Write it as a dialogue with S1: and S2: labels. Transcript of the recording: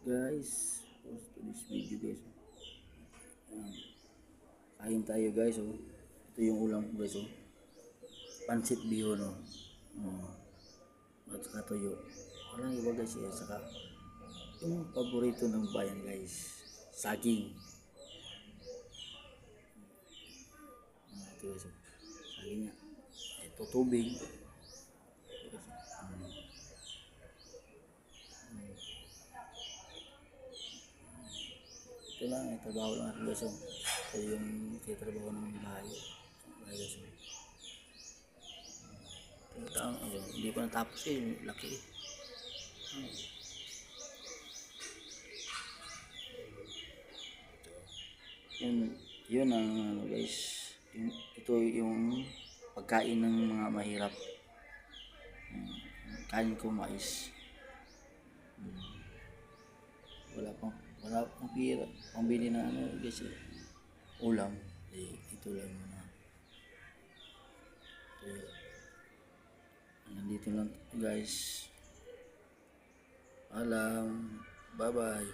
S1: Guys, for today's video guys. Ayan. Kain tayo guys oh. Ito yung ulam ko guys oh. Pansit bihon oh. At saka tuyo. Walang iba guys eh. Saka yung paborito ng bayan guys. Saging. Ito guys oh. Saging nga. Ito tubig. Ito lang, may trabaho lang ako guys oh. Ito yung trabaho ng bahay. Bahay guys oh. Hindi pa natapos eh, laki eh. Yun ang ano guys, ito yung pagkain ng mga mahirap. Kain ko mais. Wala pang pira pambili na ano guys eh, ulam eh, ito lang muna. Ito, nandito lang guys. Alam, bye bye.